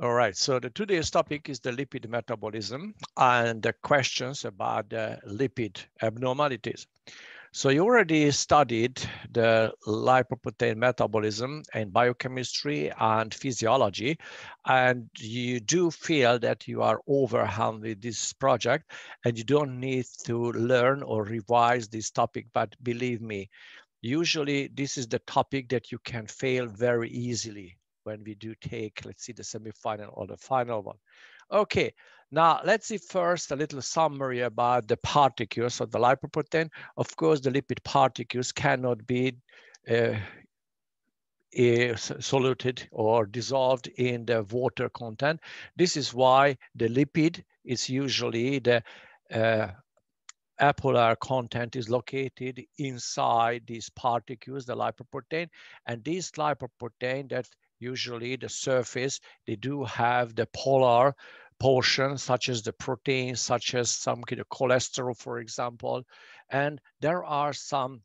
All right, so today's topic is the lipid metabolism and the questions about the lipid abnormalities. So you already studied the lipoprotein metabolism and biochemistry and physiology, and you do feel that you are overwhelmed with this project and you don't need to learn or revise this topic, but believe me, usually this is the topic that you can fail very easily when we do take, let's see, the semifinal or the final one. Okay, now let's see first a little summary about the particles of the lipoprotein. Of course, the lipid particles cannot be soluted or dissolved in the water content. This is why the lipid is usually the apolar content is located inside these particles, the lipoprotein, and these lipoprotein that usually the surface, they do have the polar portion, such as the protein, such as some kind of cholesterol, for example, and there are some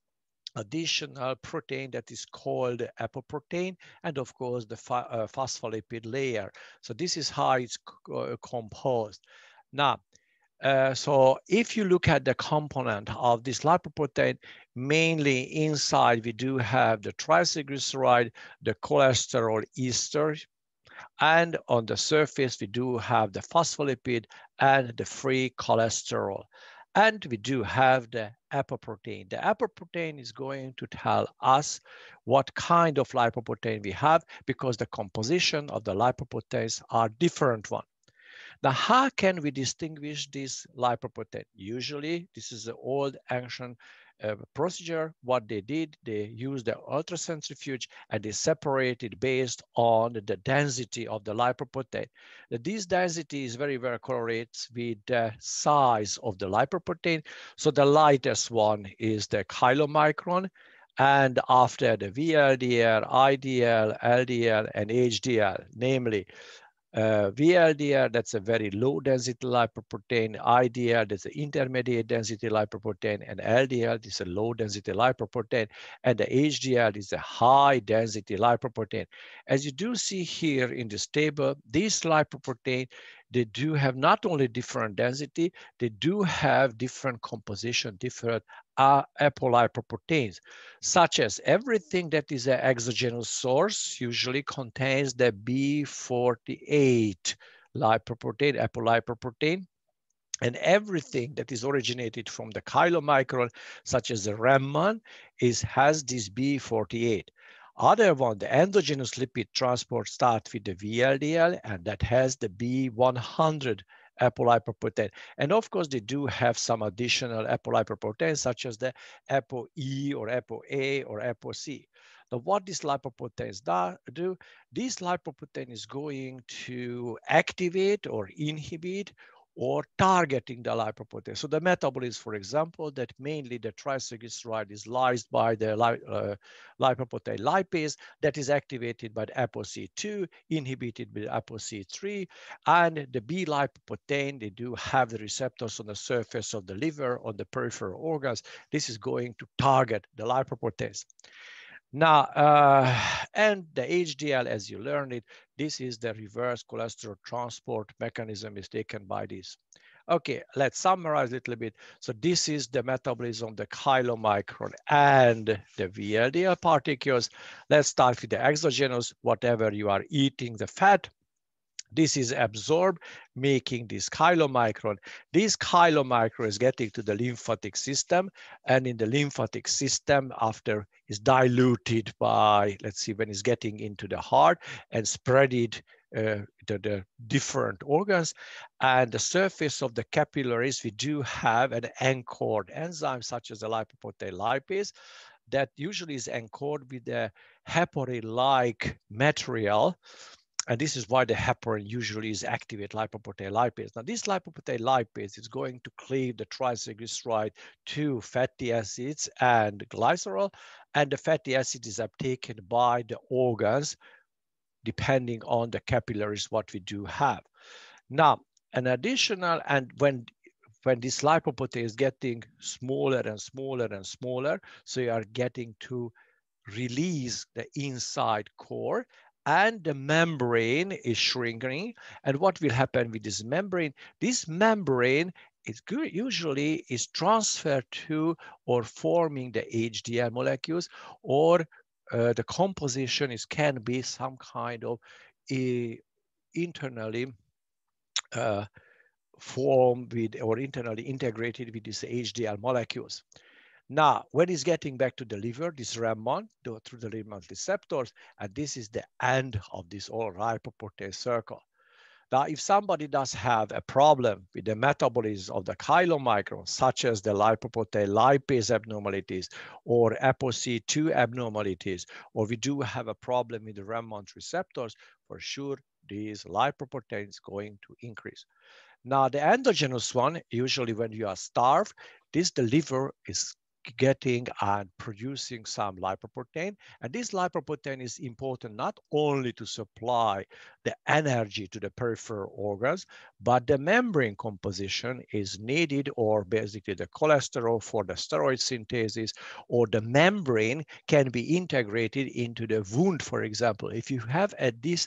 additional protein that is called apoprotein, and of course the phospholipid layer. So this is how it's composed. Now, so if you look at the component of this lipoprotein, mainly inside we do have the triglyceride, the cholesterol ester, and on the surface we do have the phospholipid and the free cholesterol. And we do have the apoprotein. The apoprotein is going to tell us what kind of lipoprotein we have because the composition of the lipoproteins are different one. Now, how can we distinguish this lipoprotein? Usually, this is the old ancient procedure. What they did, they used the ultracentrifuge and they separated based on the density of the lipoprotein. This density is very, very correlates with the size of the lipoprotein. So the lightest one is the chylomicron. And after the VLDL, IDL, LDL, and HDL, namely VLDL, that's a very low density lipoprotein. IDL, that's an intermediate density lipoprotein. And LDL is a low density lipoprotein. And the HDL is a high density lipoprotein. As you do see here in this table, these lipoprotein, they do have not only different density, they do have different composition, different apolipoproteins, such as everything that is an exogenous source usually contains the B48 lipoprotein, apolipoprotein, and everything that is originated from the chylomicron, such as the remnant, has this B48. Other one, the endogenous lipid transport starts with the VLDL, and that has the B100 apolipoprotein. And of course, they do have some additional apolipoproteins, such as the ApoE or ApoA or ApoC. Now, what these lipoproteins do, this lipoprotein is going to activate or inhibit or targeting the lipoprotein. So the metabolism, for example, that mainly the triglyceride is lysed by the lipoprotein lipase that is activated by the ApoC2, inhibited by ApoC3, and the B lipoprotein, they do have the receptors on the surface of the liver, on the peripheral organs. This is going to target the lipoproteins. Now, and the HDL, as you learned it, this is the reverse cholesterol transport mechanism is taken by this. Okay, let's summarize a little bit. So this is the metabolism of the chylomicron and the VLDL particles. Let's start with the exogenous, whatever you are eating, the fat. This is absorbed, making this chylomicron. This chylomicron is getting to the lymphatic system, and in the lymphatic system, after is diluted by, let's see, when it's getting into the heart and spread it to the different organs. And the surface of the capillaries, we do have an anchored enzyme such as the lipoprotein lipase that usually is anchored with the heparin-like material. And this is why the heparin usually is activate lipoprotein lipase. Now, this lipoprotein lipase is going to cleave the triglyceride to fatty acids and glycerol, and the fatty acid is uptaken by the organs, depending on the capillaries what we do have. Now, an additional, and when this lipoprotein is getting smaller and smaller and smaller, so you are getting to release the inside core, and the membrane is shrinking. And what will happen with this membrane? This membrane usually is transferred to or forming the HDL molecules, or the composition can be some kind of internally formed with or internally integrated with these HDL molecules. Now, when it's getting back to the liver, this RAM1 through the liver receptors, and this is the end of this whole lipoprotein circle. Now, if somebody does have a problem with the metabolism of the chylomicron, such as the lipoprotein lipase abnormalities or ApoC2 abnormalities, or we do have a problem with the RAM1 receptors, for sure, these lipoprotein is going to increase. Now, the endogenous one, usually when you are starved, the liver is getting and producing some lipoprotein. And this lipoprotein is important not only to supply the energy to the peripheral organs, but the membrane composition is needed, or basically the cholesterol for the steroid synthesis, or the membrane can be integrated into the wound, for example. If you have this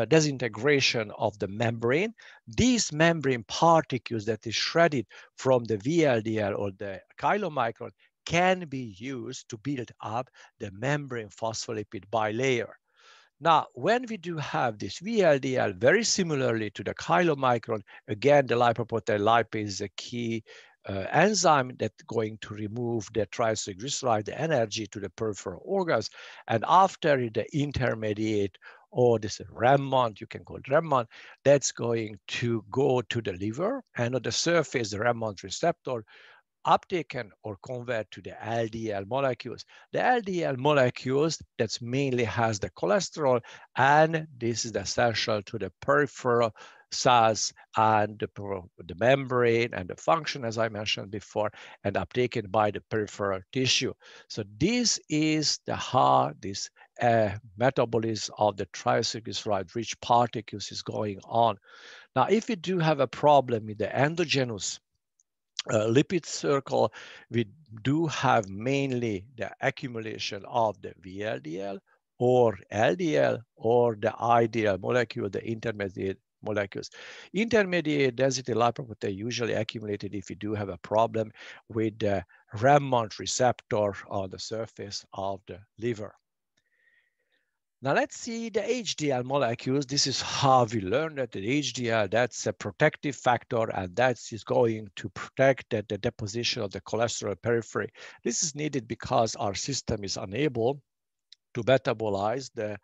disintegration of the membrane, these membrane particles that is shredded from the VLDL or the chylomicron can be used to build up the membrane phospholipid bilayer. Now, when we do have this VLDL, very similarly to the chylomicron, again, the lipoprotein lipase is a key enzyme that's going to remove the triglyceride, the energy to the peripheral organs. And after the intermediate, or this RAM1, you can call it RAM1, that's going to go to the liver, and on the surface, the RAM1 receptor uptaken or convert to the LDL molecules. The LDL molecules that mainly has the cholesterol, and this is essential to the peripheral cells and the membrane and the function, as I mentioned before, and uptaken by the peripheral tissue. So this is how this metabolism of the triglyceride-rich particles is going on. Now, if we do have a problem with the endogenous lipid circle, we do have mainly the accumulation of the VLDL or LDL or the IDL molecule, the intermediate molecules. Intermediate density lipoprotein usually accumulated if you do have a problem with the RAM1 receptor on the surface of the liver. Now let's see the HDL molecules. This is how we learned that the HDL, that's a protective factor, and that is going to protect the deposition of the cholesterol periphery. This is needed because our system is unable to metabolize the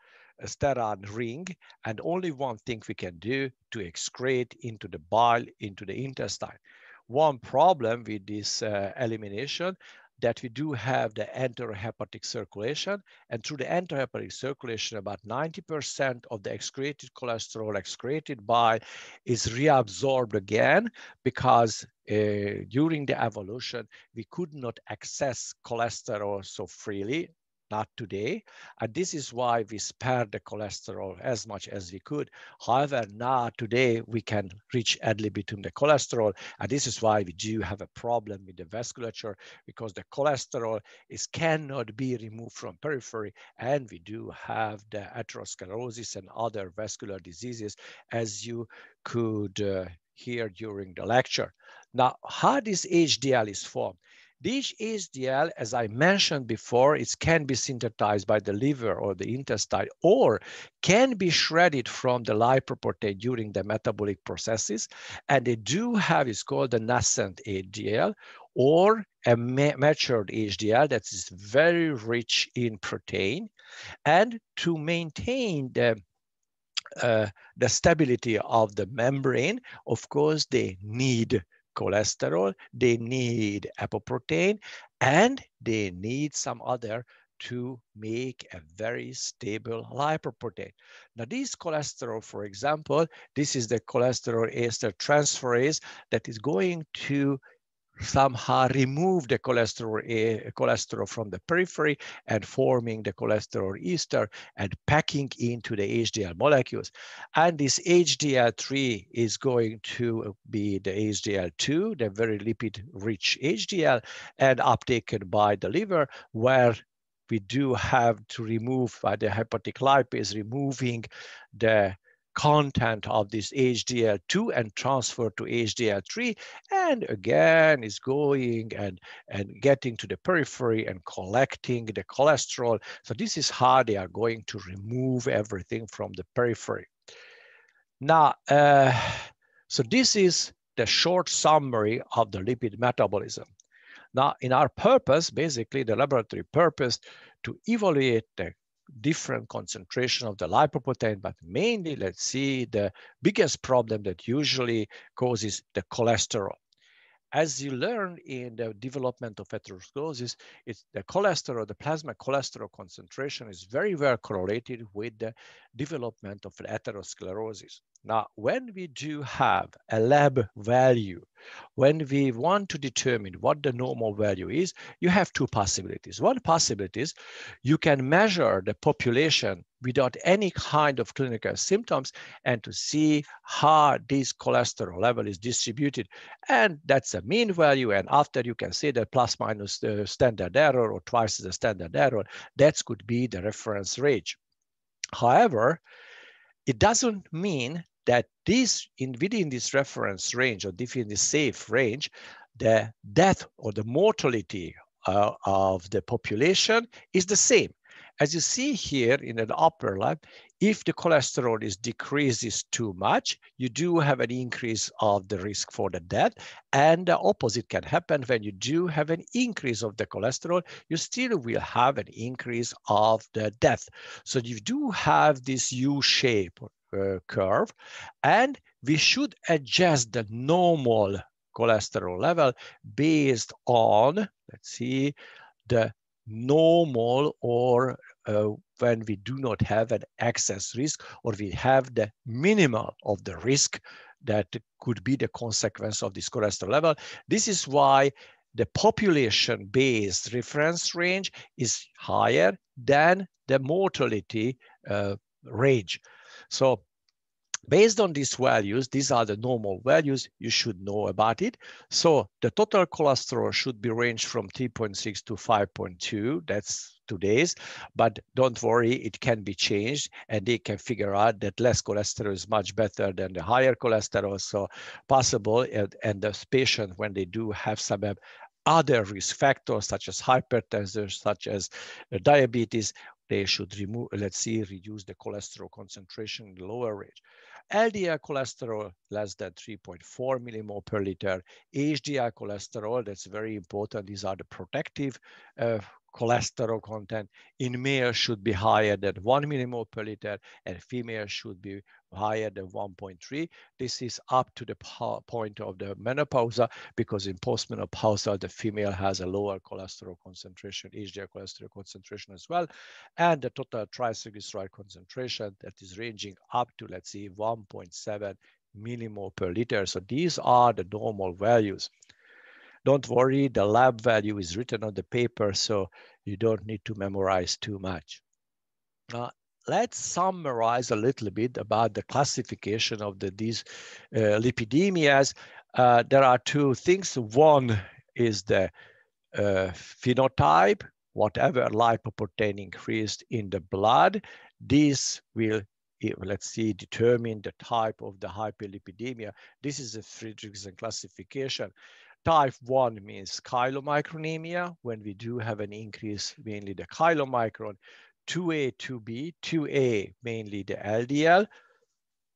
sterol ring, and only one thing we can do to excrete into the bile, into the intestine. One problem with this elimination, that we do have the enterohepatic circulation, and through the enterohepatic circulation, about 90% of the excreted cholesterol, excreted bile, is reabsorbed again, because during the evolution, we could not access cholesterol so freely. Not today. And this is why we spared the cholesterol as much as we could. However, now today we can reach ad libitum the cholesterol. And this is why we do have a problem with the vasculature, because the cholesterol cannot be removed from periphery. And we do have the atherosclerosis and other vascular diseases, as you could hear during the lecture. Now, how this HDL is formed? This HDL, as I mentioned before, it can be synthesized by the liver or the intestine, or can be shredded from the lipoprotein during the metabolic processes. And they do have, it's called the nascent HDL, or a matured HDL that is very rich in protein. And to maintain the stability of the membrane, of course, they need cholesterol, they need apoprotein, and they need some other to make a very stable lipoprotein. Now, this cholesterol, for example, this is the cholesterol ester transferase that is going to somehow remove the cholesterol from the periphery and forming the cholesterol ester and packing into the HDL molecules. And this HDL3 is going to be the HDL2, the very lipid-rich HDL, and uptaken by the liver, where we do have to remove by the hepatic lipase, removing the content of this HDL2 and transfer to HDL3, and again is going and getting to the periphery and collecting the cholesterol. So this is how they are going to remove everything from the periphery. Now, so this is the short summary of the lipid metabolism. Now, in our purpose, basically the laboratory purpose, to evaluate the different concentration of the lipoprotein, but mainly let's see the biggest problem that usually causes the cholesterol. As you learn in the development of atherosclerosis, it's the cholesterol, the plasma cholesterol concentration is very well correlated with the development of atherosclerosis. Now, when we do have a lab value, when we want to determine what the normal value is, you have two possibilities. One possibility is you can measure the population without any kind of clinical symptoms and to see how this cholesterol level is distributed. And that's a mean value. And after you can say that plus minus the standard error or twice the standard error, that could be the reference range. However, it doesn't mean that within this reference range or within the safe range, the death or the mortality of the population is the same. As you see here in the upper left, if the cholesterol decreases too much, you do have an increase of the risk for the death. And the opposite can happen when you do have an increase of the cholesterol, you still will have an increase of the death. So you do have this U-shape curve, and we should adjust the normal cholesterol level based on, let's see, the normal or when we do not have an excess risk or we have the minimal of the risk that could be the consequence of this cholesterol level. This is why the population-based reference range is higher than the mortality range. So based on these values, these are the normal values, you should know about it. So the total cholesterol should be ranged from 3.6 to 5.2. That's today's, but don't worry, it can be changed and they can figure out that less cholesterol is much better than the higher cholesterol. So possible, and the patient, when they do have some other risk factors such as hypertension, such as diabetes, they should remove, reduce the cholesterol concentration in the lower range. LDL cholesterol less than 3.4 millimole per liter. HDL cholesterol, that's very important. These are the protective cholesterol content. In males should be higher than 1 millimole per liter, and female should be higher than 1.3. This is up to the point of the menopause, because in postmenopausal, the female has a lower cholesterol concentration, HDL cholesterol concentration as well, and the total triglyceride concentration that is ranging up to, let's see, 1.7 millimole per liter. So these are the normal values. Don't worry, the lab value is written on the paper, so you don't need to memorize too much. Let's summarize a little bit about the classification of these lipidemias. There are two things. One is the phenotype, whatever lipoprotein increased in the blood. This will, let's see, determine the type of the hyperlipidemia. This is a Fredrickson classification. Type 1 means chylomicronemia, when we do have an increase, mainly the chylomicron. 2A, 2B, 2A, mainly the LDL.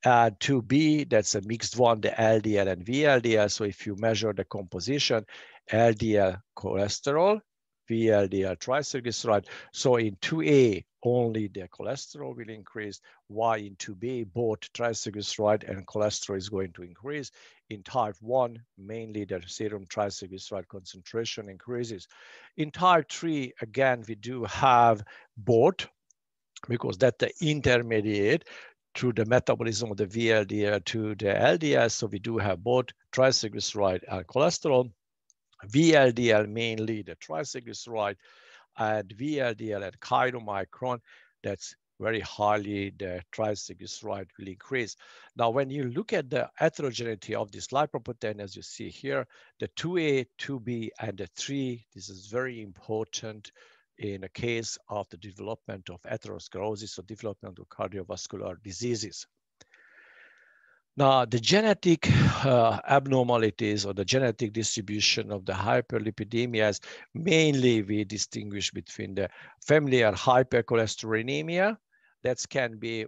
2B, that's a mixed one, the LDL and VLDL. So if you measure the composition, LDL cholesterol, VLDL triglyceride. So in 2A, only the cholesterol will increase, while in 2B, both triglyceride and cholesterol is going to increase. In type 1, mainly the serum triglyceride concentration increases. In type 3, again, we do have both, because that's the intermediate through the metabolism of the VLDL to the LDL. So we do have both triglyceride and cholesterol. VLDL, mainly the triglyceride, and VLDL and chylomicron, that's very highly the triglyceride will increase. Now, when you look at the heterogeneity of this lipoprotein, as you see here, the 2A, 2B, and the 3, this is very important in a case of the development of atherosclerosis or development of cardiovascular diseases. Now, the genetic abnormalities or the genetic distribution of the hyperlipidemias, mainly we distinguish between the familial hypercholesterolemia, that can be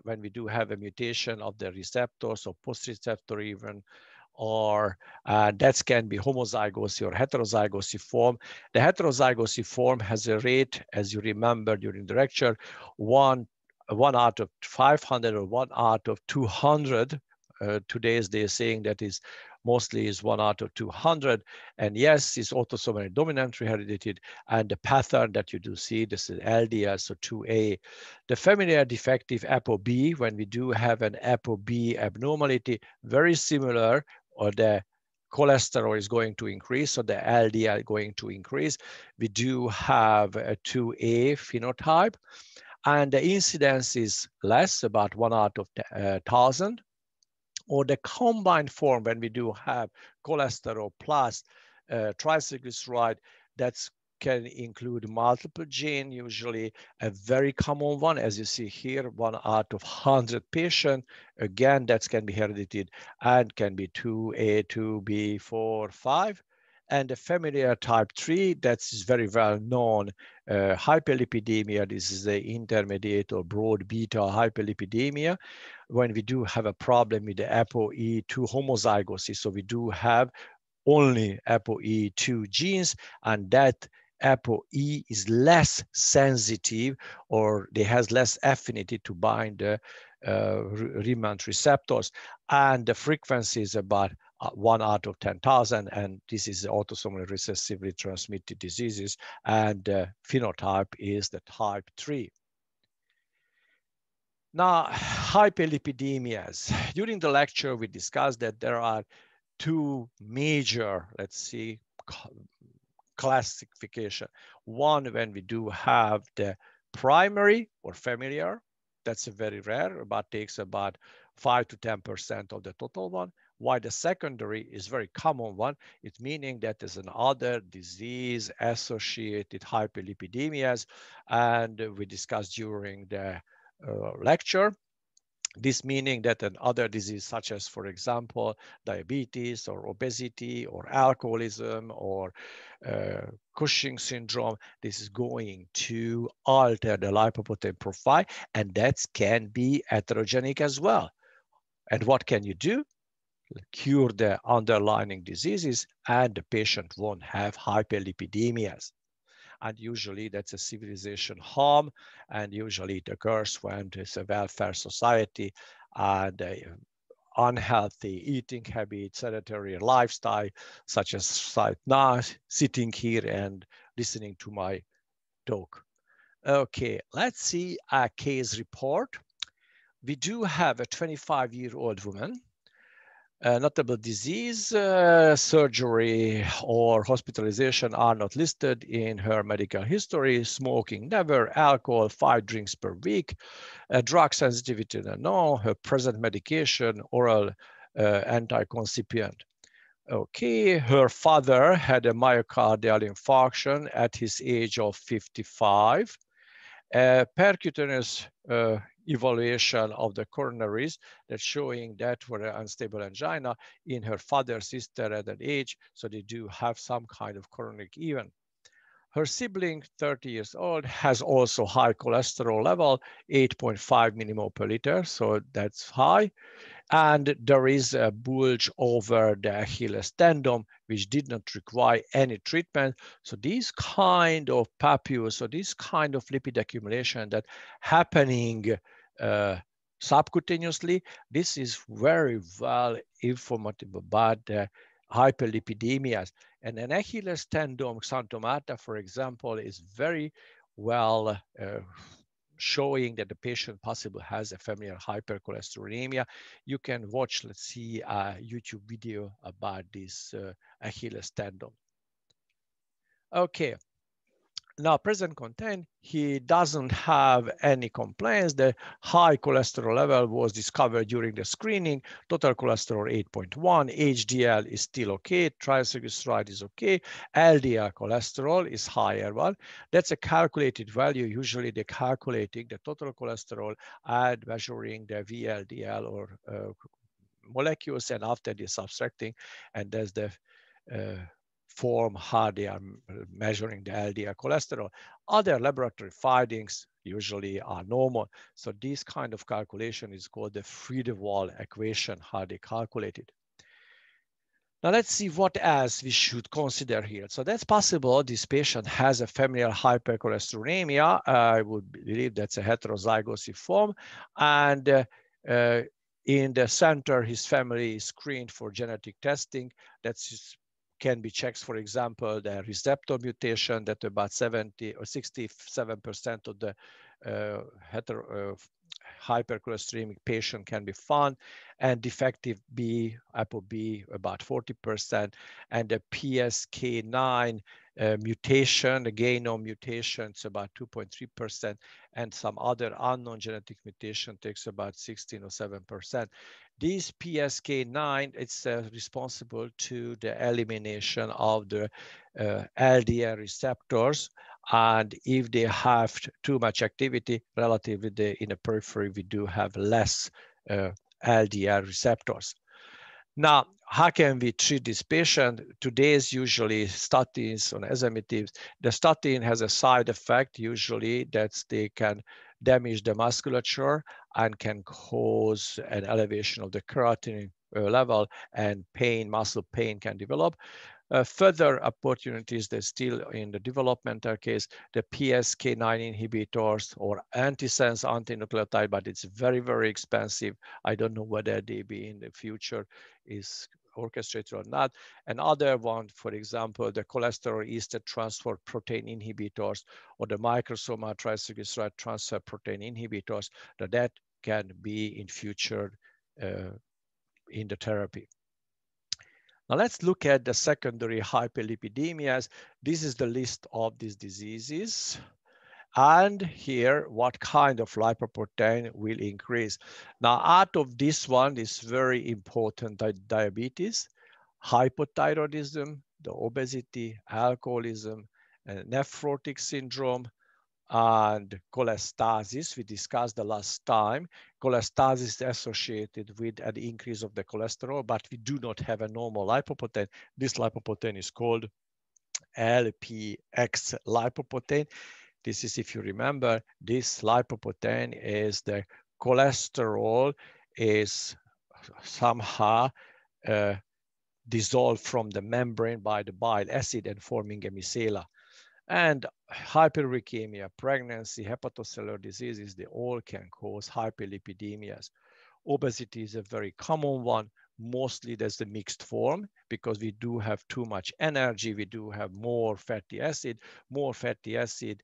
when we do have a mutation of the receptors or post-receptor even, or that can be homozygosy or heterozygosy form. The heterozygosy form has a rate, as you remember during the lecture, one out of 500 or 1 out of 200. Today's they're saying that is mostly is 1 out of 200. And yes, it's autosomal dominantly hereditary. And the pattern that you do see, this is LDL, so 2A. The familial defective ApoB, when we do have an ApoB abnormality, very similar, or the cholesterol is going to increase, so the LDL going to increase. We do have a 2A phenotype, and the incidence is less, about 1 out of 1,000. Or the combined form, when we do have cholesterol plus triglyceride, that can include multiple genes, usually a very common one, as you see here, 1 out of 100 patients. Again, that can be heredited and can be 2A, 2B, 4, 5. And the familial type 3, that's very well known, hyperlipidemia. This is the intermediate or broad beta hyperlipidemia, when we do have a problem with the ApoE2 homozygosy. So we do have only ApoE2 genes, and that ApoE is less sensitive, or it has less affinity to bind the remnant receptors. And the frequency is about 1 out of 10,000, and this is autosomal recessively transmitted diseases, and phenotype is the type 3. Now, hyperlipidemias. During the lecture, we discussed that there are 2 major, let's see, classification. One, when we do have the primary or familiar, that's a very rare, but takes about 5 to 10% of the total one. While the secondary is very common one, it's meaning that there's another disease associated hyperlipidemias, and we discussed during the lecture. This meaning that another disease, such as, for example, diabetes or obesity or alcoholism or Cushing syndrome, this is going to alter the lipoprotein profile, and that can be atherogenic as well. And what can you do? Cure the underlying diseases, and the patient won't have hyperlipidemias. And usually that's a civilization harm, and usually it occurs when there's a welfare society and unhealthy eating habits, sedentary lifestyle, such as now sitting here and listening to my talk. Okay, let's see a case report. We do have a 25-year-old woman. Notable disease, surgery, or hospitalization are not listed in her medical history. Smoking never, alcohol 5 drinks per week, drug sensitivity no, her present medication, oral anticoncipient. Okay, her father had a myocardial infarction at his age of 55. Percutaneous evaluation of the coronaries that's showing that were unstable angina in her father's sister at that age, so they do have some kind of coronary event. Her sibling, 30 years old, has also high cholesterol level, 8.5 millimole per liter, so that's high. And there is a bulge over the Achilles tendon, which did not require any treatment. So these kind of papules, so this kind of lipid accumulation that happening subcutaneously, this is very well informative about the hyperlipidemias. And an Achilles tendon xanthomata, for example, is very well showing that the patient possibly has a familial hypercholesterolemia. You can watch, let's see, a YouTube video about this Achilles tendon. Okay, Now, present content, he doesn't have any complaints. The high cholesterol level was discovered during the screening. Total cholesterol 8.1, HDL is still okay, triglyceride is okay, LDL cholesterol is higher one. That's a calculated value. Usually they're calculating the total cholesterol and measuring the VLDL or molecules, and after they're subtracting, and there's the form how they are measuring the LDL cholesterol. Other laboratory findings usually are normal. So this kind of calculation is called the Friedewald equation, how they calculate it. Now let's see what else we should consider here. So that's possible this patient has a familial hypercholesterolemia. I would believe that's a heterozygous form. And in the center, his family is screened for genetic testing. That's can be checked, for example, the receptor mutation that about 70 or 67% of the hypercholesteremic patient can be found, and defective B, ApoB, about 40%, and the PSK9 mutation, the genome mutation, it's about 2.3%, and some other unknown genetic mutation takes about 16 or 7%. This PSK9, it's responsible to the elimination of the LDL receptors, and if they have too much activity relatively in the periphery, we do have less LDL receptors. Now, how can we treat this patient? Today's usually statins or azamitives. The statin has a side effect usually that they can damage the musculature and can cause an elevation of the creatinine level, and pain, muscle pain can develop. Further opportunities that still in the developmental case, the PSK9 inhibitors or antisense antinucleotide, but it's very, very expensive. I don't know whether they be in the future is orchestrated or not. Another one, for example, the cholesterol ester transfer protein inhibitors or the microsomal triglyceride transfer protein inhibitors, that can be in future in the therapy. Now let's look at the secondary hyperlipidemias. This is the list of these diseases. And here, what kind of lipoprotein will increase. Now, out of this one is very important, diabetes, hypothyroidism, the obesity, alcoholism, and nephrotic syndrome, and cholestasis. We discussed the last time. Cholestasis is associated with an increase of the cholesterol, but we do not have a normal lipoprotein. This lipoprotein is called LPX lipoprotein. This is, if you remember, this lipoprotein is the cholesterol is somehow dissolved from the membrane by the bile acid and forming a micella. And hyperuricemia, pregnancy, hepatocellular diseases, they all can cause hyperlipidemias. Obesity is a very common one. Mostly there's the mixed form because we do have too much energy. We do have more fatty acid. More fatty acid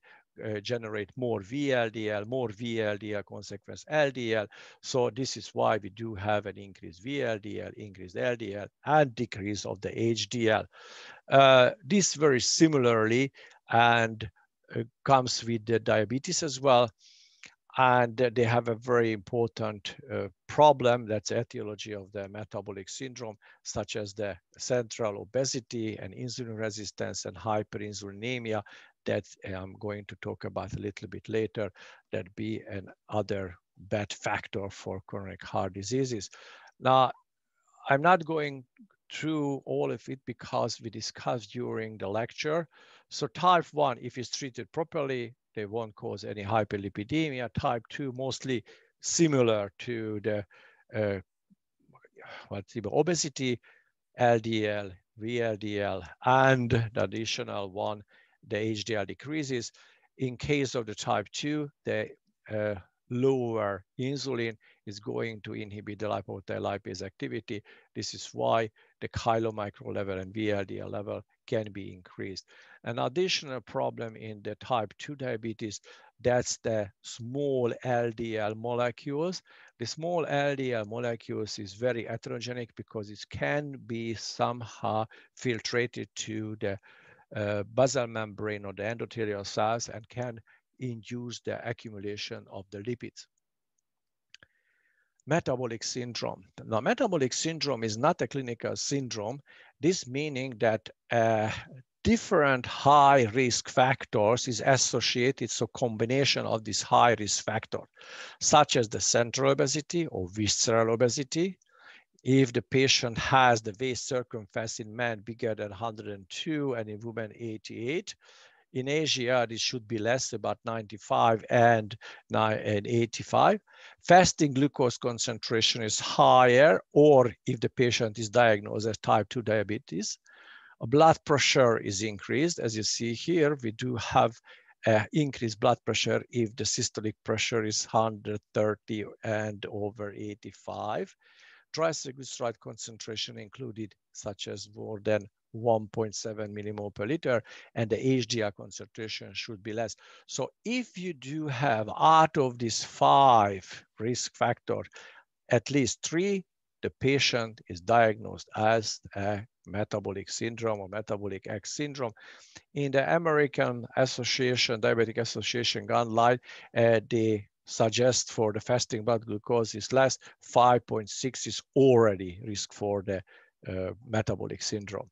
generate more VLDL consequence LDL. So this is why we do have an increased VLDL, increased LDL, and decrease of the HDL. This very similarly and comes with the diabetes as well. And they have a very important problem, that's etiology of the metabolic syndrome, such as the central obesity and insulin resistance and hyperinsulinemia that I'm going to talk about a little bit later, that be another bad factor for chronic heart diseases. Now, I'm not going through all of it because we discussed during the lecture. So type 1, if it's treated properly, they won't cause any hyperlipidemia. Type 2, mostly similar to the obesity, LDL, VLDL, and the additional one, the HDL decreases. In case of the type 2, the lower insulin is going to inhibit the lipoprotein lipase activity. This is why the chylomicron level and VLDL level can be increased. An additional problem in the type 2 diabetes, that's the small LDL molecules. The small LDL molecules is very heterogenic because it can be somehow filtrated to the basal membrane or the endothelial cells and can induce the accumulation of the lipids. Metabolic syndrome. Now, metabolic syndrome is not a clinical syndrome. This meaning that different high risk factors is associated, so combination of this high risk factor, such as the central obesity or visceral obesity. If the patient has the waist circumference in men bigger than 102 and in women 88, in Asia, this should be less, about 95 and 85. Fasting glucose concentration is higher, or if the patient is diagnosed as type 2 diabetes. Blood pressure is increased. As you see here, we do have increased blood pressure if the systolic pressure is 130 and over 85. Triglyceride concentration included, such as more than 1.7 millimole per liter, and the HDL concentration should be less. So if you do have out of these 5 risk factors, at least 3, the patient is diagnosed as a metabolic syndrome or metabolic X syndrome. In the American Association, Diabetic Association guideline, they suggest for the fasting blood glucose is less, 5.6 is already risk for the metabolic syndrome.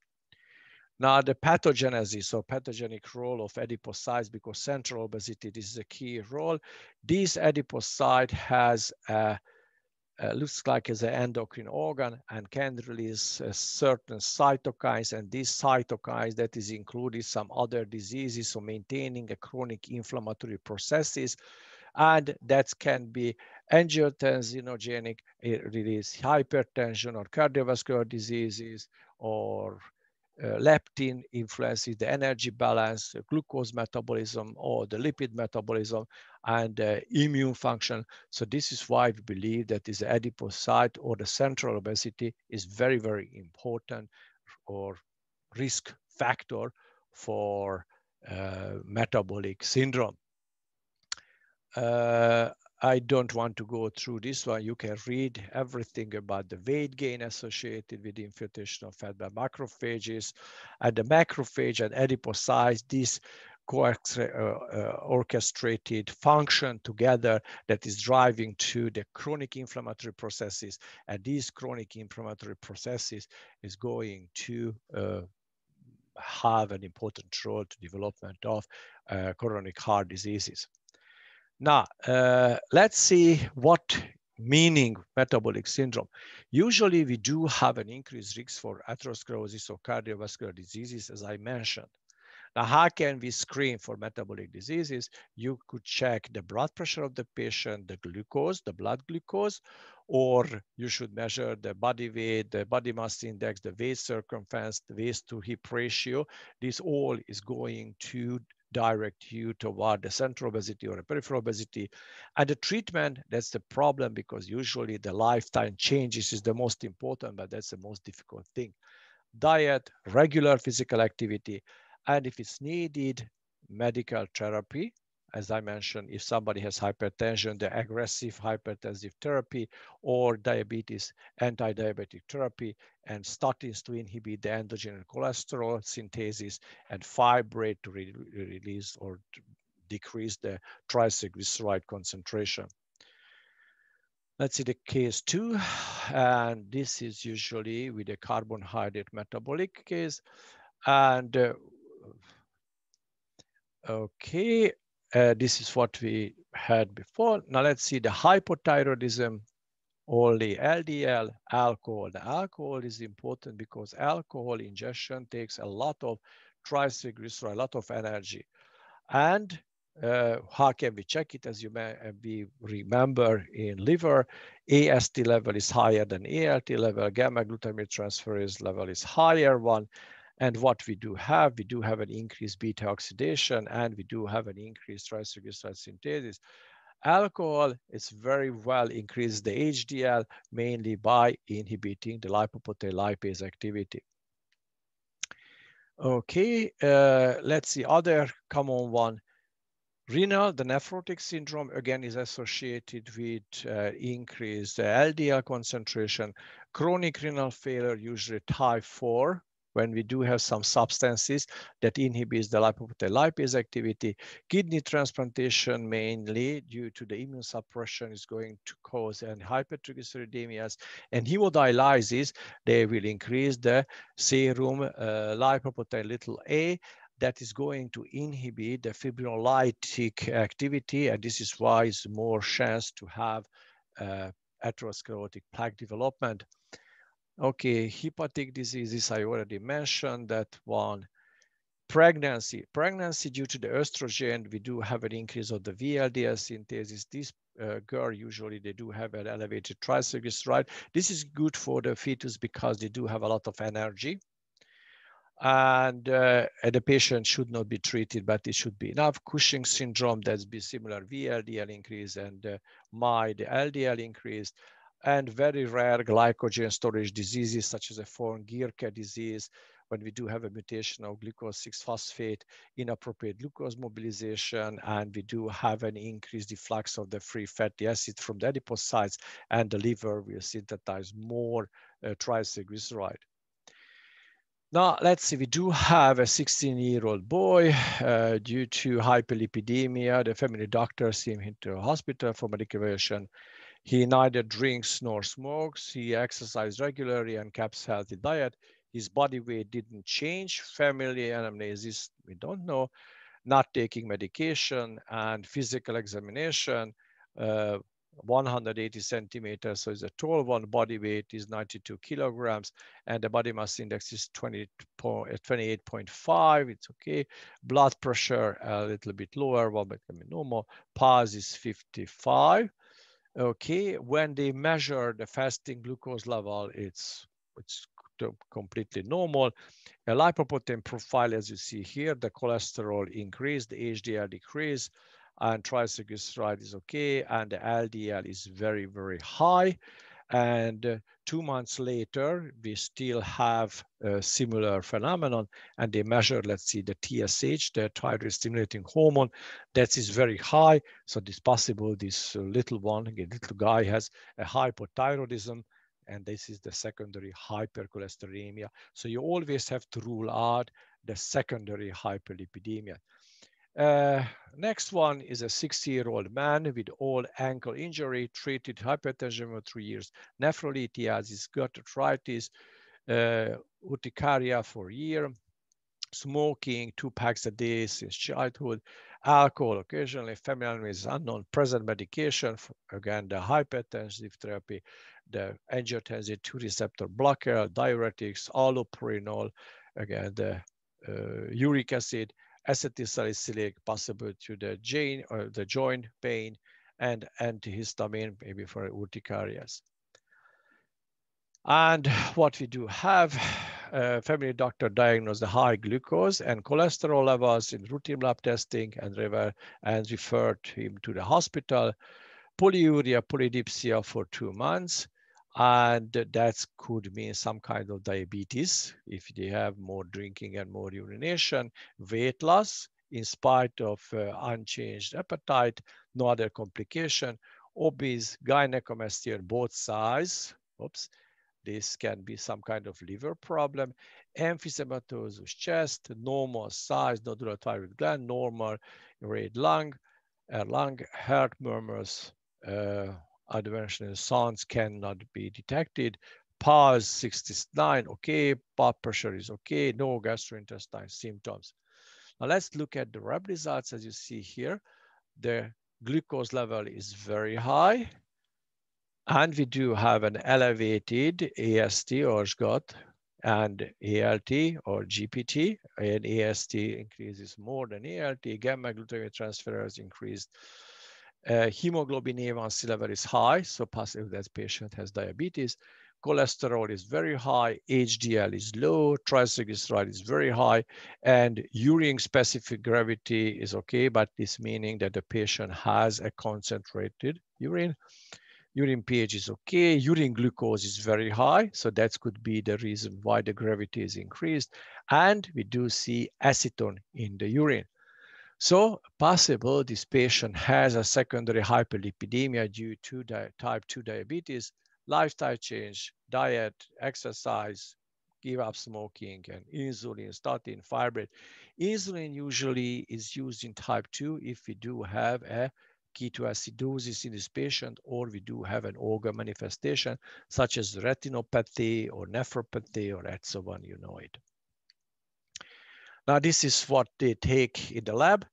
Now, the pathogenesis or pathogenic role of adipocytes, because central obesity, this is a key role. This adipocyte has looks like as an endocrine organ and can release certain cytokines, and these cytokines that is included some other diseases, so maintaining a chronic inflammatory processes, and that can be angiotensinogenic, release hypertension or cardiovascular diseases, or leptin influences the energy balance, glucose metabolism, or the lipid metabolism, and immune function. So this is why we believe that this adipocyte or the central obesity is very, very important or risk factor for metabolic syndrome. I don't want to go through this one. You can read everything about the weight gain associated with the infiltration of fat by macrophages. And the macrophage and adipocytes, these orchestrated function together that is driving to the chronic inflammatory processes. And these chronic inflammatory processes is going to have an important role to development of chronic heart diseases. Now, let's see what meaning metabolic syndrome. Usually we do have an increased risk for atherosclerosis or cardiovascular diseases, as I mentioned. Now, how can we screen for metabolic diseases? You could check the blood pressure of the patient, the glucose, the blood glucose, or you should measure the body weight, the body mass index, the waist circumference, the waist to hip ratio. This all is going to direct you toward the central obesity or a peripheral obesity. And the treatment, that's the problem, because usually the lifetime changes is the most important, but that's the most difficult thing. Diet, regular physical activity, and if it's needed, medical therapy. As I mentioned, if somebody has hypertension, the aggressive hypertensive therapy, or diabetes, anti-diabetic therapy, and statins to inhibit the endogenous cholesterol synthesis, and fibrate to release or to decrease the triglyceride concentration. Let's see the case 2, and this is usually with a carbohydrate metabolic case. And okay, this is what we had before. Now let's see the hypothyroidism, only LDL, alcohol. The alcohol is important because alcohol ingestion takes a lot of triglyceride, a lot of energy. And how can we check it? As you may be remember, in liver, AST level is higher than ALT level, gamma glutamate transferase level is higher one. And what we do have an increased beta oxidation, and we do have an increased triglyceride synthesis. Alcohol is very well increases the HDL, mainly by inhibiting the lipoprotein lipase activity. Okay, let's see other common one. Renal, the nephrotic syndrome, again, is associated with increased LDL concentration. Chronic renal failure, usually type 4, when we do have some substances that inhibits the lipoprotein lipase activity. Kidney transplantation, mainly due to the immune suppression, is going to cause an hypertriglyceridemias, and hemodialysis, they will increase the serum lipoprotein little a, that is going to inhibit the fibrinolytic activity, and this is why it's more chance to have atherosclerotic plaque development. Okay, hepatic diseases, I already mentioned that one. Pregnancy due to the estrogen, we do have an increase of the VLDL synthesis. This girl, usually they do have an elevated triglyceride. This is good for the fetus because they do have a lot of energy. And the patient should not be treated, but it should be enough. Cushing syndrome, that's be similar VLDL increase and mild LDL increase. And very rare glycogen storage diseases such as a Forn-Gierke disease, when we do have a mutation of glucose 6-phosphate, inappropriate glucose mobilization, and we do have an increased efflux of the free fatty acid from the adipocytes, and the liver will synthesize more triglyceride. Now, let's see, we do have a 16-year-old boy due to hyperlipidemia. The family doctor sent him to a hospital for medical evaluation. He neither drinks nor smokes. He exercises regularly and keeps healthy diet. His body weight didn't change. Family anamnesis, we don't know. Not taking medication and physical examination. 180 centimeters, so it's a tall one. Body weight is 92 kilograms, and the body mass index is 28.5. It's okay. Blood pressure a little bit lower, well, becoming normal. Pulse is 55. Okay, when they measure the fasting glucose level, it's completely normal. A lipoprotein profile, as you see here, the cholesterol increased, the HDL decreased, and triglyceride is okay, and the LDL is very, very high. And 2 months later, we still have a similar phenomenon, and they measure, let's see, the TSH, the thyroid stimulating hormone, that is very high. So it's possible this little guy has a hypothyroidism, and this is the secondary hypercholesterolemia. So you always have to rule out the secondary hyperlipidemia. Next one is a 60-year-old man with old ankle injury, treated hypertension for 3 years, nephrolithiasis, gut arthritis, urticaria for a year, smoking 2 packs a day since childhood, alcohol occasionally, family with unknown, present medication, again, the hypertensive therapy, the angiotensin 2 receptor blocker, diuretics, allopurinol, again, the uric acid, acetylsalicylic, possible to the joint pain, and antihistamine, maybe for urticarias. And what we do have, family doctor diagnosed the high glucose and cholesterol levels in routine lab testing and referred him to the hospital. Polyuria, polydipsia for 2 months. And that could mean some kind of diabetes if they have more drinking and more urination. Weight loss in spite of unchanged appetite, no other complication. Obese, gynecomastia, both sides. Oops. This can be some kind of liver problem. Emphysematosis chest, normal size, nodular thyroid gland, normal red lung, heart murmurs, adventional sounds cannot be detected. Pulse 69, okay. Blood pressure is okay. No gastrointestinal symptoms. Now let's look at the lab results. As you see here, the glucose level is very high. And we do have an elevated AST or SGOT and ALT or GPT, and AST increases more than ALT, gamma glutamate transferase increased. Hemoglobin A1C level is high, so possibly that patient has diabetes. Cholesterol is very high, HDL is low, triglyceride is very high, and urine specific gravity is okay, but this meaning that the patient has a concentrated urine. Urine pH is okay. Urine glucose is very high, so that could be the reason why the gravity is increased. And we do see acetone in the urine. So possible this patient has a secondary hyperlipidemia due to type 2 diabetes, lifestyle change, diet, exercise, give up smoking, and insulin, statin, fibrate. Insulin usually is used in type 2 if we do have a ketoacidosis in this patient, or we do have an organ manifestation such as retinopathy or nephropathy or and so on, you know it. Now, this is what they take in the lab.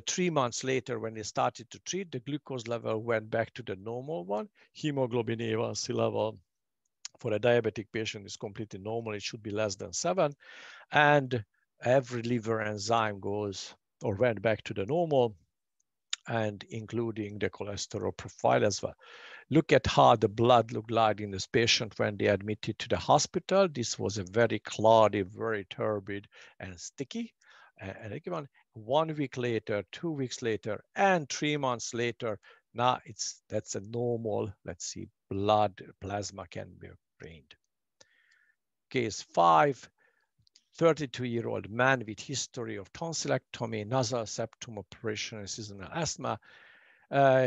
3 months later, when they started to treat, the glucose level went back to the normal one. Hemoglobin A1C level for a diabetic patient is completely normal. It should be less than 7. And every liver enzyme goes or went back to the normal, and including the cholesterol profile as well. Look at how the blood looked like in this patient when they admitted to the hospital. This was a very cloudy, very turbid and sticky. And again, 1 week later, 2 weeks later, and 3 months later, now that's a normal, let's see, blood plasma can be obtained. Case 5, 32-year-old man with history of tonsillectomy, nasal septum operation, and seasonal asthma.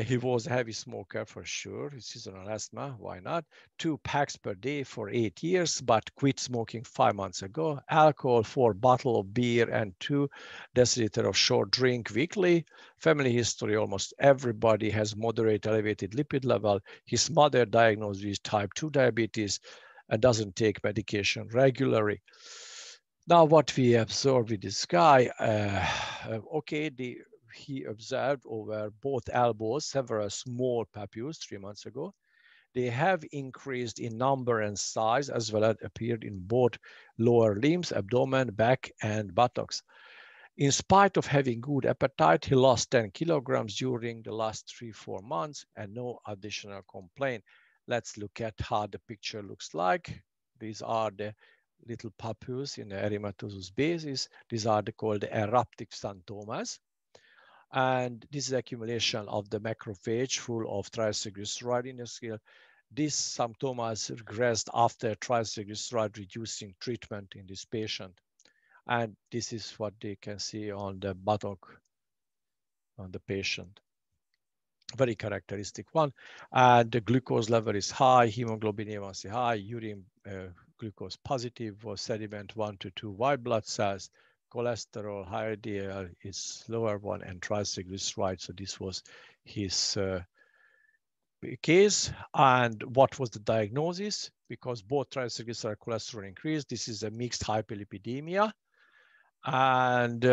He was a heavy smoker for sure, seasonal asthma, why not? 2 packs per day for 8 years, but quit smoking 5 months ago. Alcohol, 4 bottles of beer and 2 deciliters of short drink weekly. Family history, almost everybody has moderate elevated lipid level. His mother diagnosed with type 2 diabetes and doesn't take medication regularly. Now, what we observe with this guy, okay, he observed over both elbows several small papules 3 months ago. They have increased in number and size, as well as appeared in both lower limbs, abdomen, back, and buttocks. In spite of having good appetite, he lost 10 kilograms during the last 3-4 months and no additional complaint. Let's look at how the picture looks like. These are the little papules in the erythematosus basis. These are called the eruptive xanthomas. And this is accumulation of the macrophage full of triglyceride in the skin. These symptoms regressed after triglyceride reducing treatment in this patient. And this is what they can see on the buttock on the patient. Very characteristic one. And the glucose level is high, hemoglobin A1C high, urine glucose positive, was sediment 1 to 2 white blood cells, cholesterol, high LDL is lower one, and triglyceride. So this was his case. And what was the diagnosis? Because both triglyceride and cholesterol increased, this is a mixed hyperlipidemia. And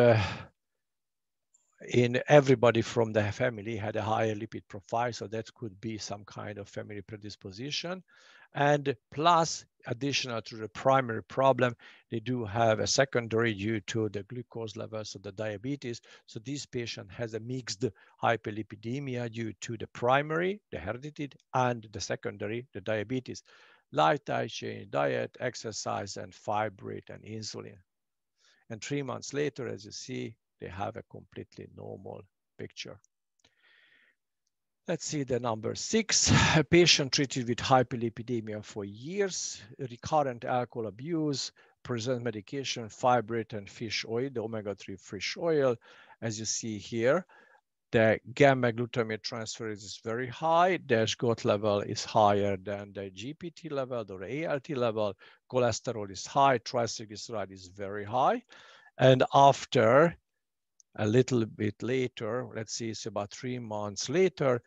in everybody from the family had a higher lipid profile, so that could be some kind of family predisposition. And plus, additional to the primary problem, they do have a secondary due to the glucose levels of the diabetes. So this patient has a mixed hyperlipidemia due to the primary, the hereditary, and the secondary, the diabetes. Lifestyle change, diet, exercise, and fibrate and insulin. And 3 months later, as you see, they have a completely normal picture. Let's see the number 6. A patient treated with hyperlipidemia for years, recurrent alcohol abuse, present medication, fibrate and fish oil, the omega-3 fish oil. As you see here, the gamma glutamate transferase is very high. The SGOT level is higher than the GPT level or ALT level. Cholesterol is high. Triglyceride is very high. And after a little bit later, let's see, it's about 3 months later,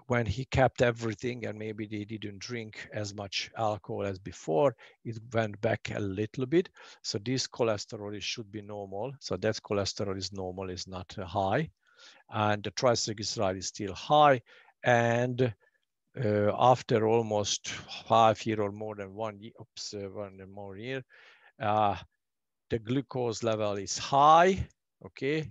when he kept everything and maybe they didn't drink as much alcohol as before, it went back a little bit. So this cholesterol should be normal. So that cholesterol is normal, is not high. And the triglyceride is still high. And after almost 5 years or more than 1 year, one more year, the glucose level is high, okay?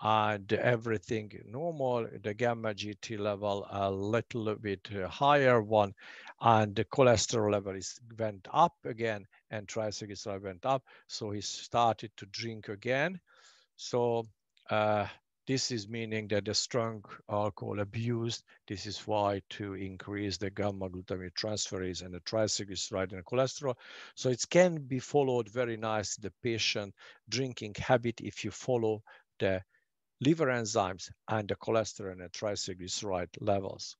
And everything normal, the gamma GT level a little bit higher one, and the cholesterol level went up again, and triglyceride went up. So he started to drink again. So this is meaning that the strong alcohol abuse, this is why to increase the gamma glutamate transferase and the triglyceride and the cholesterol. So it can be followed very nice, the patient drinking habit, if you follow the liver enzymes and the cholesterol and the triglyceride levels.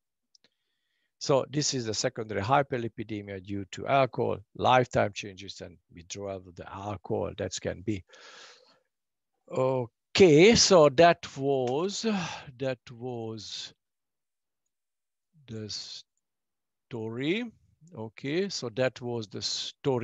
So this is the secondary hyperlipidemia due to alcohol, lifetime changes and withdrawal of the alcohol. That can be. Okay, so that was the story. Okay, so that was the story.